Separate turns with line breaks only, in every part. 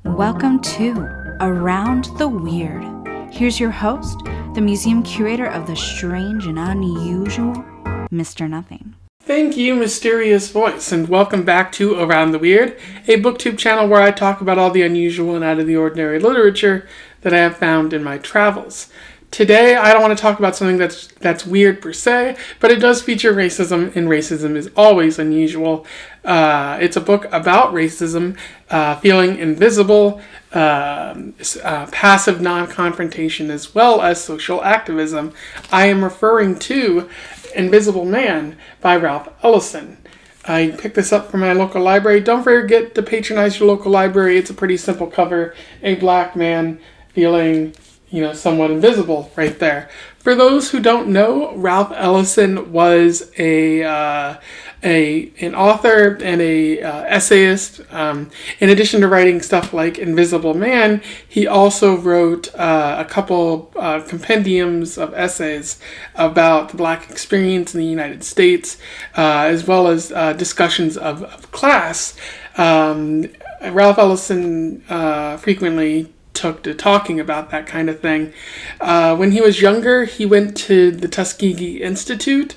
Welcome to Around the Weird. Here's your host, the museum curator of the strange and unusual, Mr. Nothing.
Thank you, mysterious voice, and welcome back to Around the Weird, a booktube channel where I talk about all the unusual and out of the ordinary literature that I have found in my travels. Today, I don't want to talk about something that's weird per se, but it does feature racism, and racism is always unusual. It's a book about racism, feeling invisible, passive non-confrontation, as well as social activism. I am referring to Invisible Man by Ralph Ellison. I picked this up from my local library. Don't forget to patronize your local library. It's a pretty simple cover. A black man feeling somewhat invisible right there. For those who don't know, Ralph Ellison was an author and a essayist. In addition to writing stuff like Invisible Man, he also wrote a couple compendiums of essays about the Black experience in the United States, as well as discussions of class. Ralph Ellison frequently took to talking about that kind of thing. When he was younger, he went to the Tuskegee Institute,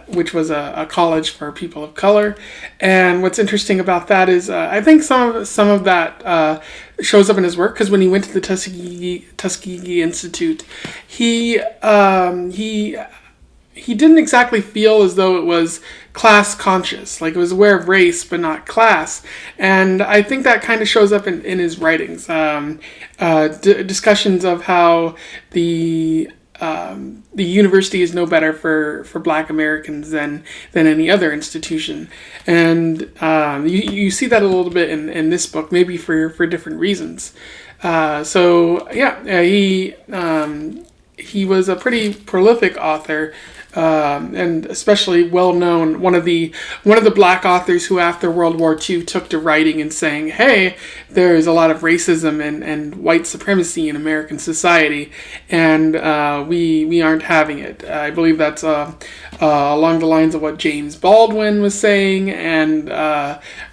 which was a college for people of color. And what's interesting about that is I think some of that shows up in his work, because when he went to the Tuskegee Institute, he didn't exactly feel as though it was class conscious, like it was aware of race but not class. And I think that kind of shows up in his writings. Discussions of how the university is no better for Black Americans than any other institution. And you see that a little bit in this book, maybe for different reasons. He was a pretty prolific author, and especially well known, one of the Black authors who after World War II took to writing and saying, hey, there's a lot of racism and white supremacy in American society, and we aren't having it. I believe that's along the lines of what James Baldwin was saying, and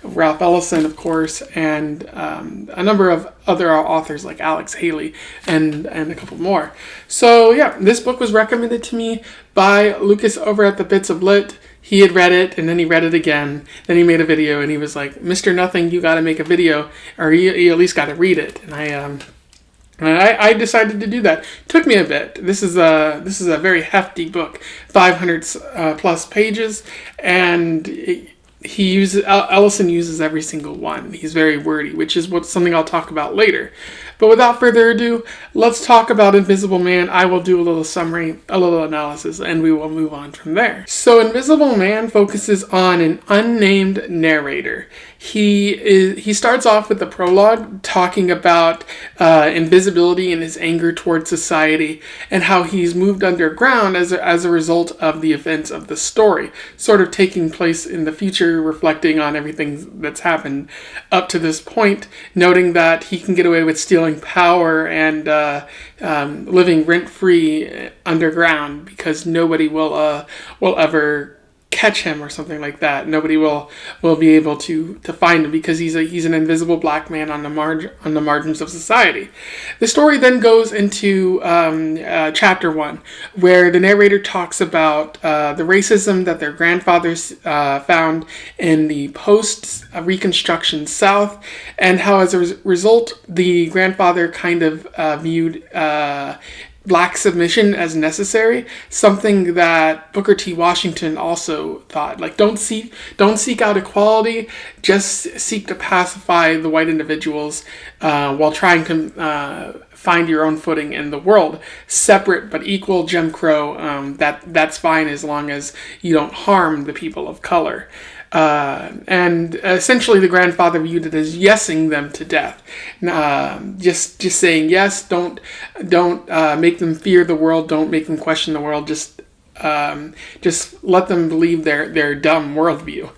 Ralph Ellison, of course, and a number of other authors like Alex Haley and a couple more. So yeah, this book was recommended to me by Lucas over at the Bits of Lit. He had read it, and then he read it again. Then he made a video, and he was like, Mr. Nothing, you got to make a video, or you at least got to read it. And I decided to do that. Took me a bit. This is a very hefty book, 500 plus pages, and Ellison uses every single one. He's very wordy, which is something I'll talk about later. But without further ado, let's talk about Invisible Man. I will do a little summary, a little analysis, and we will move on from there. So Invisible Man focuses on an unnamed narrator. He starts off with the prologue talking about invisibility and his anger towards society, and how he's moved underground as a result of the events of the story, sort of taking place in the future, reflecting on everything that's happened up to this point, noting that he can get away with stealing power and living rent-free underground because nobody will ever catch him or something like that. Nobody will be able to find him because he's an invisible black man on the margins of society. The story then goes into chapter 1, where the narrator talks about the racism that their grandfathers found in the post-Reconstruction South, and how as a result the grandfather kind of viewed Black submission as necessary, something that Booker T. Washington also thought. Like, don't seek out equality, just seek to pacify the white individuals while trying to find your own footing in the world. Separate but equal Jim Crow, that's fine as long as you don't harm the people of color. And essentially the grandfather viewed it as yesing them to death. Just saying yes, don't make them fear the world, don't make them question the world, just let them believe their dumb worldview.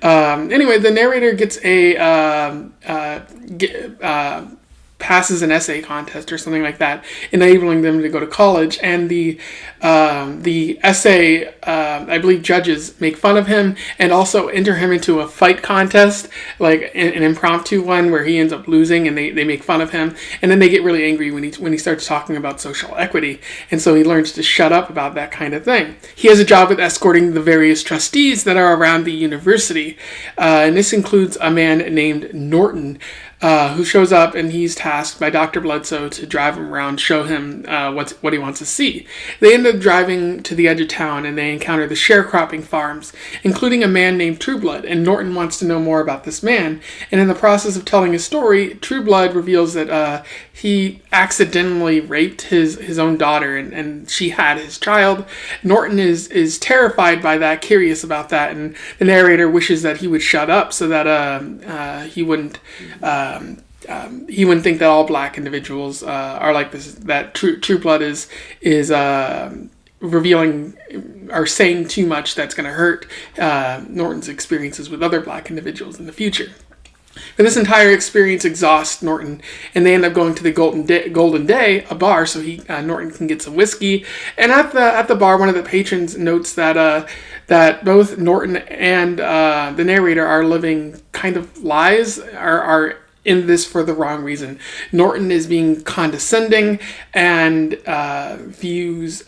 Anyway, the narrator gets a passes an essay contest or something like that, enabling them to go to college. And the essay, I believe judges make fun of him and also enter him into a fight contest, like an impromptu one where he ends up losing, and they make fun of him. And then they get really angry when he starts talking about social equity. And so he learns to shut up about that kind of thing. He has a job with escorting the various trustees that are around the university. And this includes a man named Norton, who shows up, and he's tasked by Dr. Bledsoe to drive him around, show him what he wants to see. They end up driving to the edge of town, and they encounter the sharecropping farms, including a man named Trueblood, and Norton wants to know more about this man. And in the process of telling his story, Trueblood reveals that he accidentally raped his own daughter, and she had his child. Norton is terrified by that, curious about that, and the narrator wishes that he would shut up so that he wouldn't think that all black individuals are like this. That Trueblood is revealing or saying too much that's going to hurt Norton's experiences with other black individuals in the future. But this entire experience exhausts Norton, and they end up going to the Golden Day, a bar, so Norton can get some whiskey. And at the bar, one of the patrons notes that both Norton and the narrator are living kind of lies, are in this for the wrong reason. Norton is being condescending and views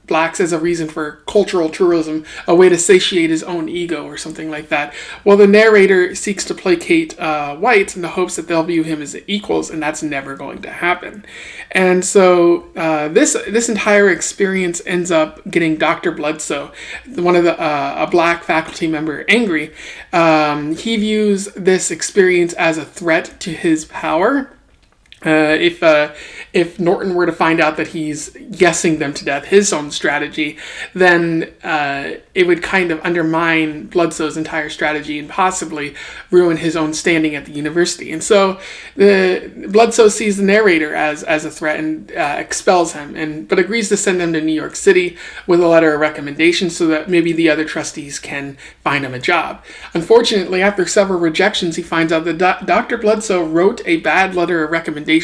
blacks as a reason for cultural tourism, a way to satiate his own ego or something like that, while the narrator seeks to placate whites in the hopes that they'll view him as equals, and that's never going to happen. And so this entire experience ends up getting Dr. Bledsoe, one of a black faculty member, angry. He views this experience as a threat to his power. If Norton were to find out that he's guessing them to death, his own strategy, then it would kind of undermine Bledsoe's entire strategy and possibly ruin his own standing at the university. And so Bledsoe sees the narrator as a threat and expels him, but agrees to send him to New York City with a letter of recommendation so that maybe the other trustees can find him a job. Unfortunately, after several rejections, he finds out that Dr. Bledsoe wrote a bad letter of recommendation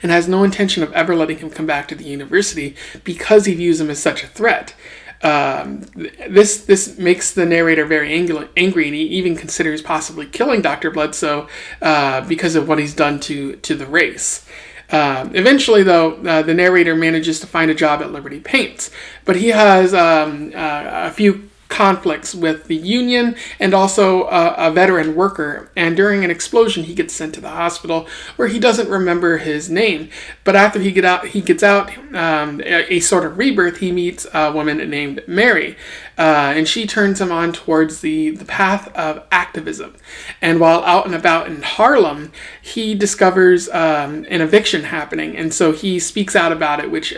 and has no intention of ever letting him come back to the university because he views him as such a threat. This makes the narrator very angry, and he even considers possibly killing Dr. Bledsoe because of what he's done to the race. Eventually, though, the narrator manages to find a job at Liberty Paints, but he has a few conflicts with the union and also a veteran worker, and during an explosion he gets sent to the hospital where he doesn't remember his name. But after he gets out a sort of rebirth, he meets a woman named Mary, and she turns him on towards the path of activism. And while out and about in Harlem, he discovers an eviction happening, and so he speaks out about it, which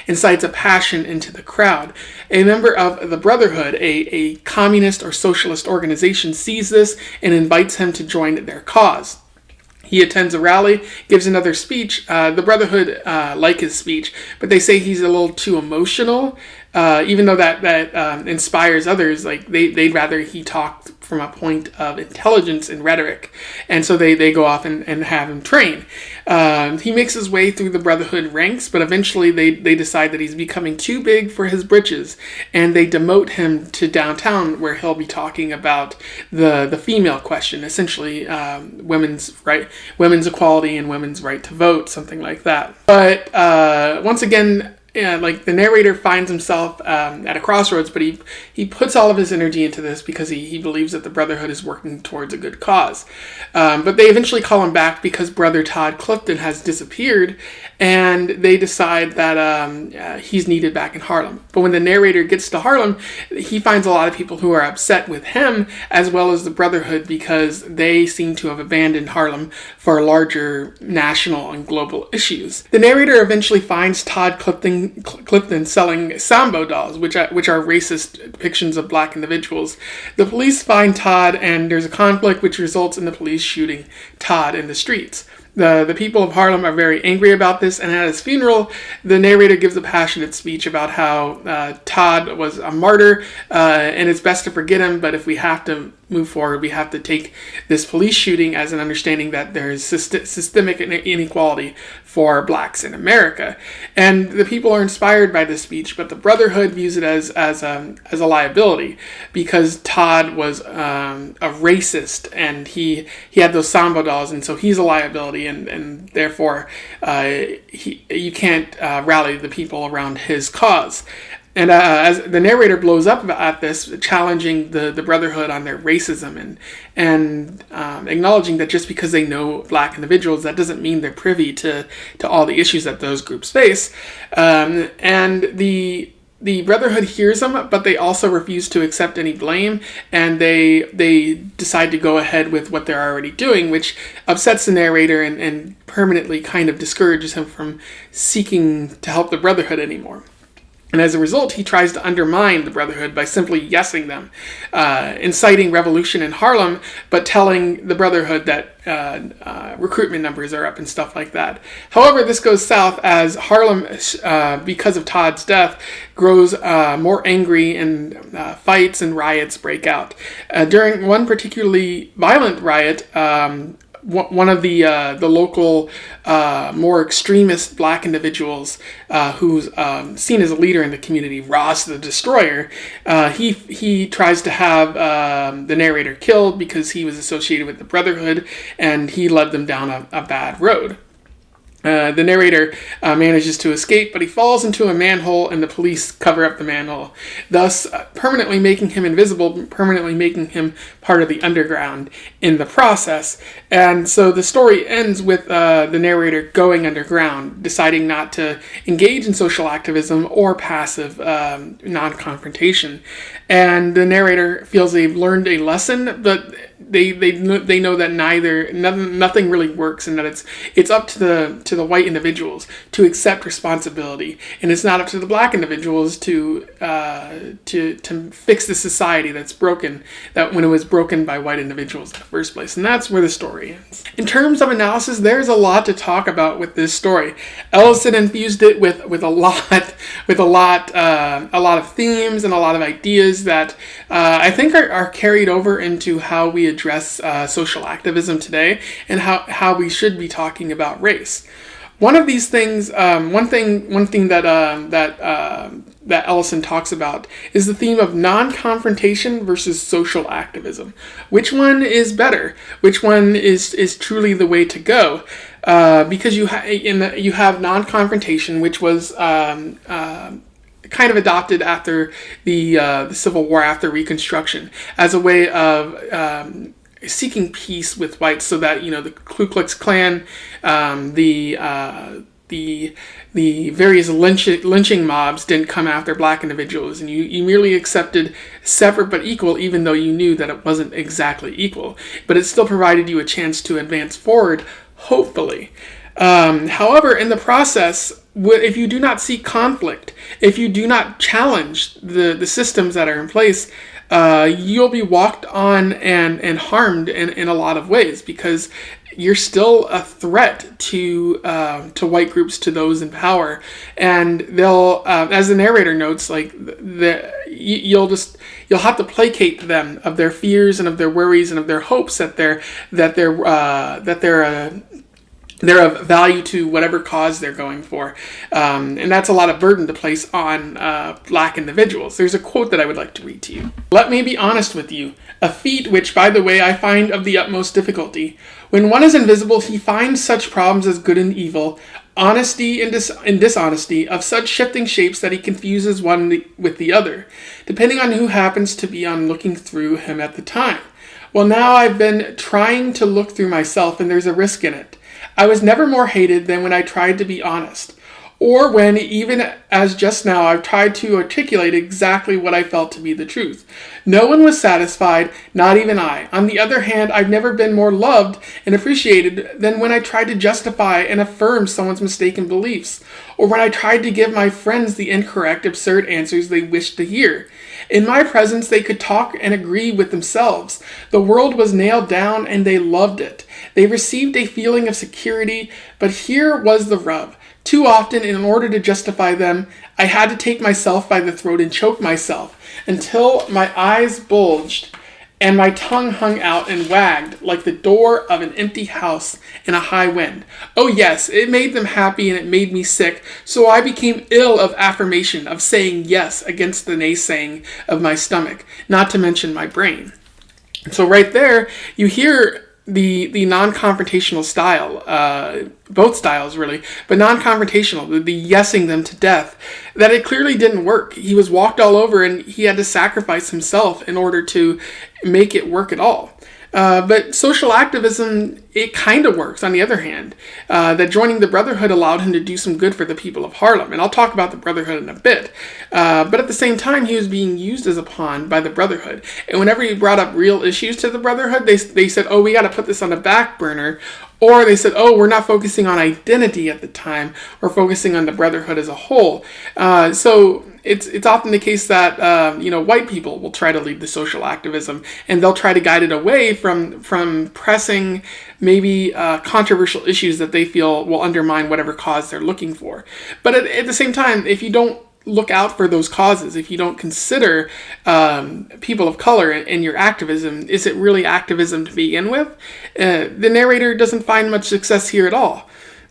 incites a passion into the crowd. A member of the Brotherhood, a communist or socialist organization, sees this and invites him to join their cause. He attends a rally, gives another speech. The Brotherhood like his speech, but they say he's a little too emotional, even though that inspires others. Like they'd rather he talked from a point of intelligence and rhetoric, and so they go off and have him train. He makes his way through the Brotherhood ranks, but eventually they decide that he's becoming too big for his britches, and they demote him to downtown, where he'll be talking about the female question, essentially women's equality and women's right to vote, something like that. But once again, like the narrator finds himself at a crossroads, but he puts all of his energy into this because he believes that the Brotherhood is working towards a good cause. But they eventually call him back because Brother Todd Clifton has disappeared, and they decide that he's needed back in Harlem. But when the narrator gets to Harlem, he finds a lot of people who are upset with him as well as the Brotherhood because they seem to have abandoned Harlem for larger national and global issues. The narrator eventually finds Todd Clifton selling Sambo dolls, which are racist depictions of black individuals. The police find Todd, and there's a conflict which results in the police shooting Todd in the streets. The people of Harlem are very angry about this, and at his funeral, the narrator gives a passionate speech about how Todd was a martyr, and it's best to forget him, but if we have to move forward, we have to take this police shooting as an understanding that there is systemic inequality for blacks in America. And the people are inspired by this speech, but the Brotherhood views it as a liability because Todd was a racist, and he had those Sambo dolls, and so he's a liability, and therefore you can't rally the people around his cause. And as the narrator blows up at this, challenging the Brotherhood on their racism and acknowledging that just because they know black individuals, that doesn't mean they're privy to all the issues that those groups face. And the Brotherhood hears them, but they also refuse to accept any blame, and they decide to go ahead with what they're already doing, which upsets the narrator and permanently kind of discourages him from seeking to help the Brotherhood anymore. And as a result, he tries to undermine the Brotherhood by simply yesing them, inciting revolution in Harlem, but telling the Brotherhood that recruitment numbers are up and stuff like that. However, this goes south as Harlem, because of Todd's death, grows more angry, and fights and riots break out. During one particularly violent riot, one of the local more extremist black individuals who's seen as a leader in the community, Ross the Destroyer, he tries to have the narrator killed because he was associated with the Brotherhood, and he led them down a bad road. The narrator manages to escape, but he falls into a manhole, and the police cover up the manhole, thus permanently making him invisible, permanently making him part of the underground in the process. And so the story ends with the narrator going underground, deciding not to engage in social activism or passive non-confrontation. And the narrator feels they've learned a lesson, but they know that nothing really works, and that it's up to the white individuals to accept responsibility, and it's not up to the black individuals to fix the society that's broken, that when it was broken by white individuals in the first place. And that's where the story ends. In terms of analysis, there's a lot to talk about with this story. Ellison infused it with a lot of themes and a lot of ideas that I think are carried over into how we address social activism today, and how we should be talking about race. One of these things, one thing that Ellison talks about is the theme of non-confrontation versus social activism. Which one is better? Which one is truly the way to go? Because you have non-confrontation, which was kind of adopted after the Civil War, after Reconstruction, as a way of seeking peace with whites, so that the Ku Klux Klan, the various lynching mobs didn't come after black individuals, and you merely accepted separate but equal, even though you knew that it wasn't exactly equal, but it still provided you a chance to advance forward, hopefully. However, in the process, if you do not seek conflict, if you do not challenge the systems that are in place, you'll be walked on and harmed in a lot of ways, because you're still a threat to white groups, to those in power, and they'll, as the narrator notes, you'll have to placate them of their fears and of their worries and of their hopes that they're of value to whatever cause they're going for. And that's a lot of burden to place on black individuals. There's a quote that I would like to read to you. "Let me be honest with you, a feat which, by the way, I find of the utmost difficulty. When one is invisible, he finds such problems as good and evil, honesty and dishonesty, of such shifting shapes that he confuses one with the other, depending on who happens to be on looking through him at the time. Well, now I've been trying to look through myself, and there's a risk in it. I was never more hated than when I tried to be honest. or when, even as just now, I've tried to articulate exactly what I felt to be the truth. No one was satisfied, not even I. On the other hand, I've never been more loved and appreciated than when I tried to justify and affirm someone's mistaken beliefs, or when I tried to give my friends the incorrect, absurd answers they wished to hear. In my presence, they could talk and agree with themselves. The world was nailed down and they loved it. They received a feeling of security, but here was the rub. Too often, in order to justify them, I had to take myself by the throat and choke myself until my eyes bulged and my tongue hung out and wagged like the door of an empty house in a high wind. Oh yes, it made them happy and it made me sick, so I became ill of affirmation, of saying yes against the naysaying of my stomach, not to mention my brain. So right there, you hear the non-confrontational style, both styles really, but non-confrontational, the yesing them to death, that it clearly didn't work. He was walked all over and he had to sacrifice himself in order to make it work at all. But social activism, it kind of works, on the other hand. That joining the Brotherhood allowed him to do some good for the people of Harlem. And I'll talk about the Brotherhood in a bit. But at the same time, he was being used as a pawn by the Brotherhood. And whenever he brought up real issues to the Brotherhood, they said, oh, we got to put this on the back burner. Or they said, oh, we're not focusing on identity at the time. We're focusing on the Brotherhood as a whole. So it's often the case that white people will try to lead the social activism, and they'll try to guide it away from pressing maybe controversial issues that they feel will undermine whatever cause they're looking for. But at the same time, if you don't look out for those causes, if you don't consider people of color in your activism, is it really activism to begin with? The narrator doesn't find much success here at all.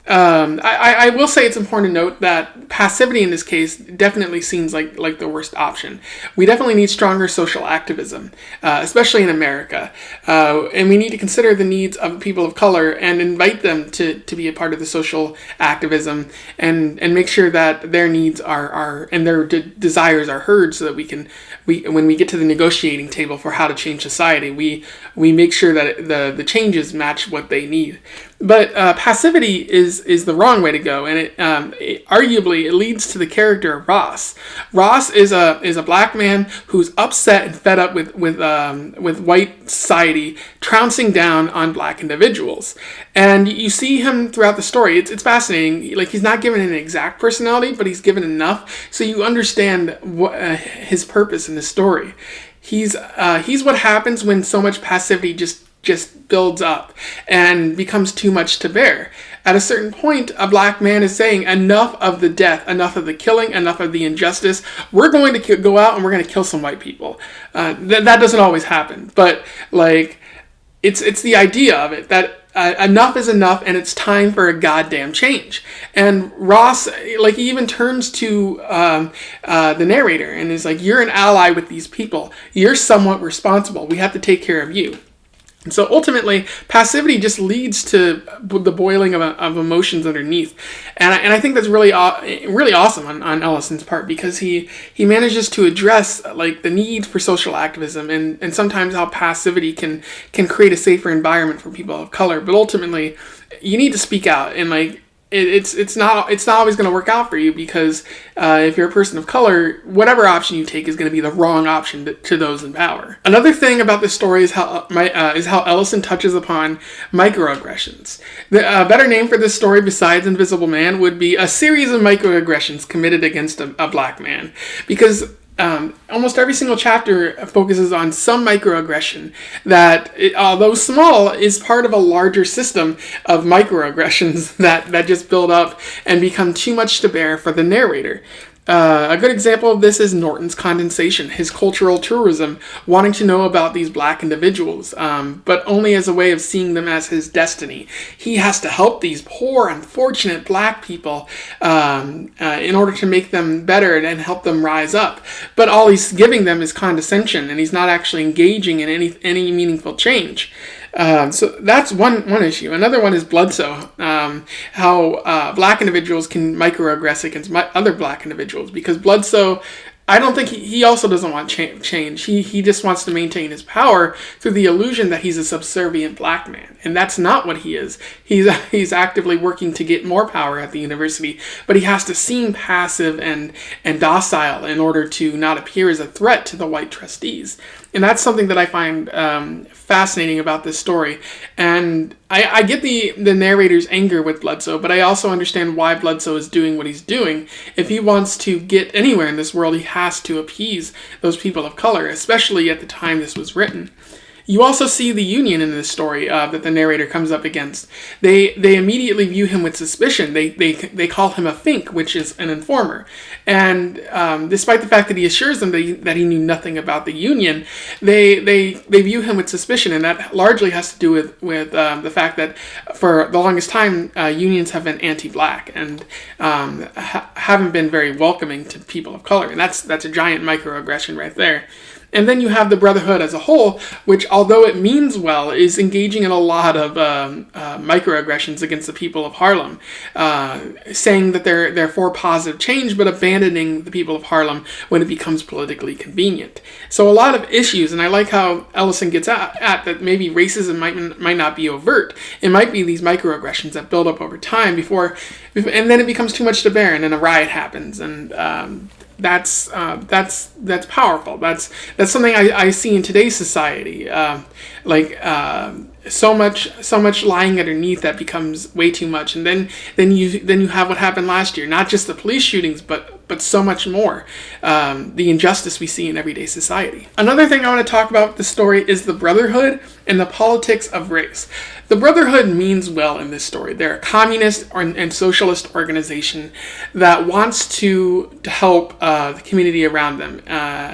I will say it's important to note that passivity in this case definitely seems like the worst option. We definitely need stronger social activism, especially in America. And we need to consider the needs of people of color and invite them to be a part of the social activism and make sure that their needs are and their desires are heard, so that when we get to the negotiating table for how to change society, we make sure that the changes match what they need. But passivity is the wrong way to go, and it arguably it leads to the character of Ross. Ross is a black man who's upset and fed up with white society trouncing down on black individuals, and you see him throughout the story. It's fascinating. Like, he's not given an exact personality, but he's given enough so you understand his purpose in the story. He's what happens when so much passivity just builds up and becomes too much to bear. At a certain point, a black man is saying, enough of the death, enough of the killing, enough of the injustice. We're going to go out and we're going to kill some white people. That doesn't always happen, but like it's the idea of it that enough is enough and it's time for a goddamn change. And Ross, like, he even turns to the narrator and is like, you're an ally with these people. You're somewhat responsible. We have to take care of you. And so ultimately, passivity just leads to the boiling of emotions underneath, and I think that's really awesome on Ellison's part, because he manages to address like the need for social activism and sometimes how passivity can create a safer environment for people of color. But ultimately, you need to speak out, and like it's not always going to work out for you, because if you're a person of color, whatever option you take is going to be the wrong option to those in power. Another thing about this story is how Ellison touches upon microaggressions. The better name for this story besides Invisible Man would be a series of microaggressions committed against a black man, because almost every single chapter focuses on some microaggression that, although small, is part of a larger system of microaggressions that just build up and become too much to bear for the narrator. A good example of this is Norton's condensation, his cultural tourism, wanting to know about these black individuals, but only as a way of seeing them as his destiny. He has to help these poor, unfortunate black people in order to make them better and help them rise up. But all he's giving them is condescension, and he's not actually engaging in any meaningful change. So that's one issue. Another one is Bloodsoe, how black individuals can microaggress against other black individuals, because Bloodsoe I don't think he also doesn't want change. He just wants to maintain his power through the illusion that he's a subservient black man. And that's not what he is. He's actively working to get more power at the university, but he has to seem passive and docile in order to not appear as a threat to the white trustees. And that's something that I find fascinating about this story. And I get the narrator's anger with Bledsoe, but I also understand why Bledsoe is doing what he's doing. If he wants to get anywhere in this world, he has to appease those people of color, especially at the time this was written. You also see the Union in this story that the narrator comes up against. They immediately view him with suspicion. They call him a fink, which is an informer. And despite the fact that he assures them that he knew nothing about the Union, they view him with suspicion, and that largely has to do with the fact that for the longest time unions have been anti-black and haven't been very welcoming to people of color, and that's a giant microaggression right there. And then you have the Brotherhood as a whole, which, although it means well, is engaging in a lot of microaggressions against the people of Harlem, saying that they're for positive change, but abandoning the people of Harlem when it becomes politically convenient. So a lot of issues, and I like how Ellison gets at that maybe racism might not be overt. It might be these microaggressions that build up over time and then it becomes too much to bear, and then a riot happens, and that's powerful. That's something I see in today's society. So much lying underneath that becomes way too much, and then you have what happened last year. Not just the police shootings, but so much more. The injustice we see in everyday society. Another thing I want to talk about with the story is the Brotherhood and the politics of race. The Brotherhood means well in this story. They're a communist and socialist organization that wants to help the community around them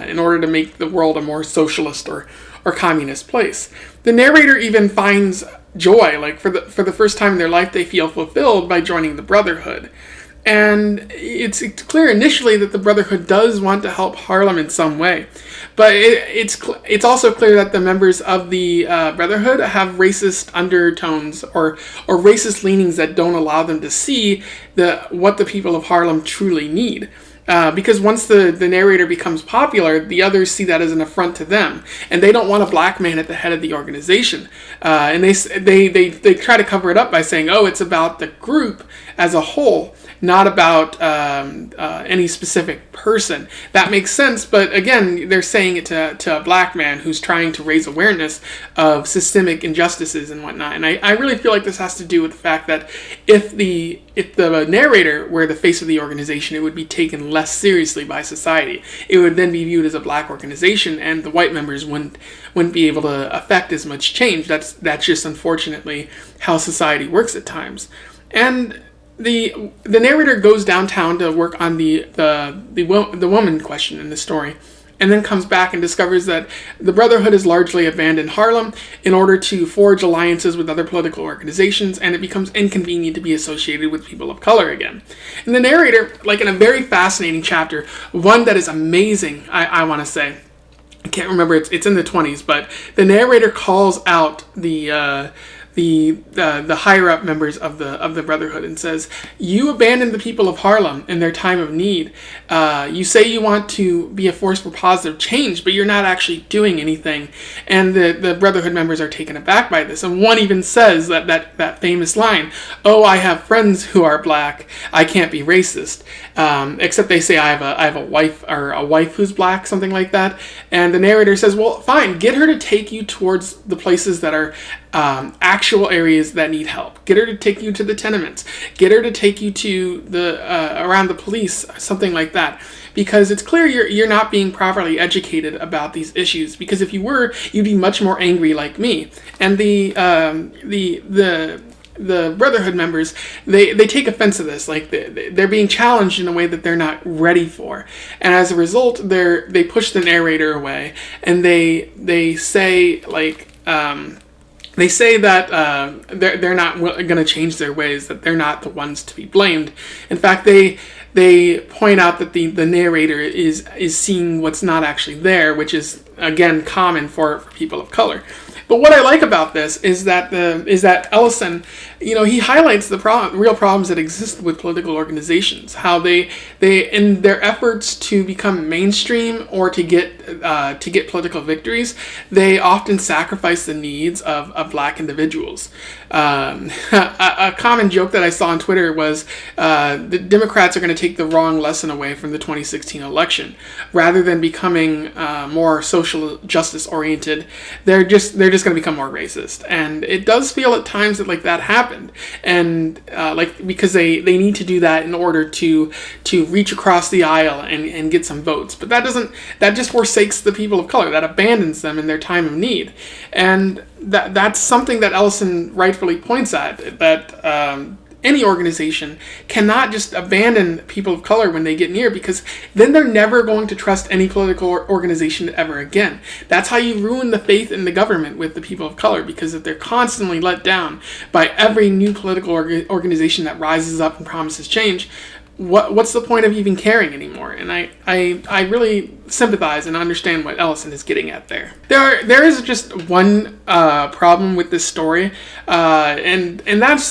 in order to make the world a more socialist or communist place. The narrator even finds joy, like for the first time in their life, they feel fulfilled by joining the Brotherhood. And it's clear initially that the Brotherhood does want to help Harlem in some way. But it's also clear that the members of the Brotherhood have racist undertones or racist leanings that don't allow them to see what the people of Harlem truly need. Because once the narrator becomes popular, the others see that as an affront to them, and they don't want a black man at the head of the organization. And they try to cover it up by saying, "Oh, it's about the group as a whole, not about any specific person." That makes sense, but again, they're saying it to a black man who's trying to raise awareness of systemic injustices and whatnot. And I really feel like this has to do with the fact that if the narrator were the face of the organization, it would be taken less seriously by society. It would then be viewed as a black organization, and the white members wouldn't be able to affect as much change. That's just unfortunately how society works at times. And the narrator goes downtown to work on the woman question in the story, and then comes back and discovers that the Brotherhood has largely abandoned Harlem in order to forge alliances with other political organizations, and it becomes inconvenient to be associated with people of color again. And the narrator, like in a very fascinating chapter, one that is amazing, I want to say, I can't remember, it's in the 20s, but the narrator calls out the higher up members of the Brotherhood and says, "You abandoned the people of Harlem in their time of need. You say you want to be a force for positive change, but you're not actually doing anything." And the Brotherhood members are taken aback by this. And one even says that famous line, "Oh, I have friends who are black. I can't be racist." Except they say, I have a wife who's black," something like that. And the narrator says, "Well, fine, get her to take you towards the places that are actual areas that need help. Get her to take you to the tenements. Get her to take you to around the police," something like that. Because it's clear you're not being properly educated about these issues. Because if you were, you'd be much more angry like me. And the Brotherhood members, they take offense to this. Like they're being challenged in a way that they're not ready for, and as a result, they push the narrator away, and they say like. They say that they're not going to change their ways, that they're not the ones to be blamed. In fact, they point out that the narrator is seeing what's not actually there, which is, again, common for people of color. But what I like about this is that Ellison he highlights the real problems that exist with political organizations, how they in their efforts to become mainstream or to get political victories, they often sacrifice the needs of Black individuals. A common joke that I saw on Twitter was the Democrats are going to take the wrong lesson away from the 2016 election. Rather than becoming more social justice oriented, they're just going to become more racist. And it does feel at times that that happened, and because they need to do that in order to reach across the aisle and get some votes. But that just forsakes the people of color. That abandons them in their time of need. And that's something that Ellison rightfully points at, that any organization cannot just abandon people of color when they get near, because then they're never going to trust any political organization ever again. That's how you ruin the faith in the government with the people of color, because if they're constantly let down by every new political organization that rises up and promises change, what's the point of even caring anymore? And I really sympathize and understand what Ellison is getting at there. There is just one problem with this story, and that's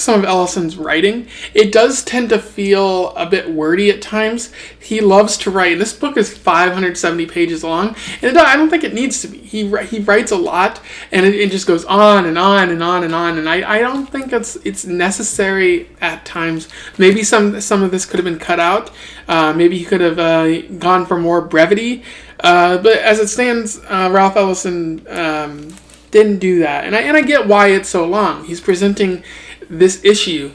some of Ellison's writing. It does tend to feel a bit wordy at times. He loves to write. This book is 570 pages long, and I don't think it needs to be. He writes a lot, and it just goes on and on and on and on. And I don't think it's necessary at times. Maybe some of this could have been cut out. Maybe he could have gone for more brevity. But as it stands, Ralph Ellison didn't do that. And I get why it's so long. He's presenting this issue,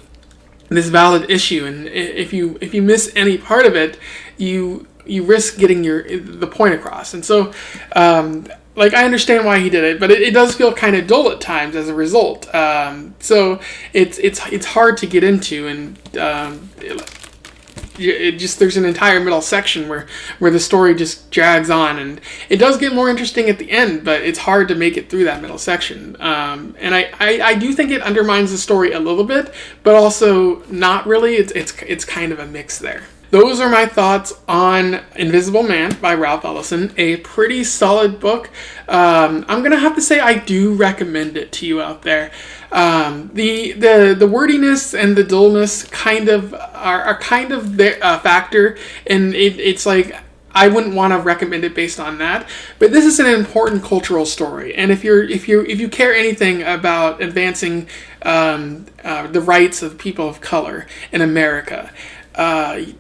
this valid issue, and if you miss any part of it, you risk getting the point across. And so I understand why he did it, but it does feel kind of dull at times as a result. So it's hard to get into, and there's an entire middle section where the story just drags on, and it does get more interesting at the end, but it's hard to make it through that middle section. And I do think it undermines the story a little bit, but also not really. It's kind of a mix there. Those are my thoughts on Invisible Man by Ralph Ellison. A pretty solid book. I'm going to have to say I do recommend it to you out there. The wordiness and the dullness kind of are kind of a factor, and it's I wouldn't want to recommend it based on that. But this is an important cultural story, and if you care anything about advancing the rights of people of color in America,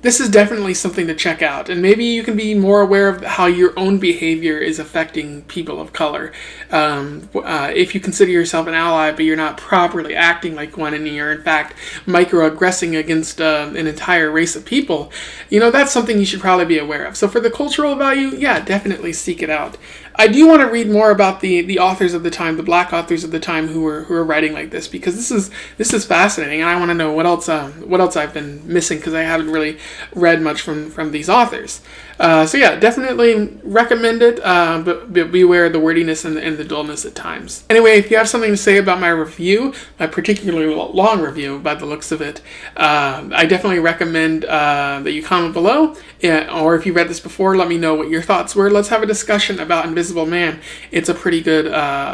this is definitely something to check out, and maybe you can be more aware of how your own behavior is affecting people of color. If you consider yourself an ally, but you're not properly acting like one, and you're in fact microaggressing against an entire race of people, that's something you should probably be aware of. So for the cultural value, yeah, definitely seek it out. I do want to read more about the authors of the time, the Black authors of the time who were writing like this, because this is fascinating, and I want to know what else I've been missing, because I haven't really read much from these authors. So yeah, definitely recommend it, but beware of the wordiness and the dullness at times. Anyway, if you have something to say about my review, my particularly long review by the looks of it, I definitely recommend that you comment below, or if you read this before, let me know what your thoughts were. Let's have a discussion about Invisible Man. It's a pretty good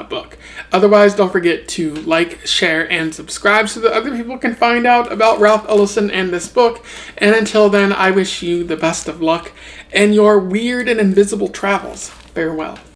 book. Otherwise, don't forget to like, share, and subscribe so that other people can find out about Ralph Ellison and this book. And until then, I wish you the best of luck in your weird and invisible travels. Farewell.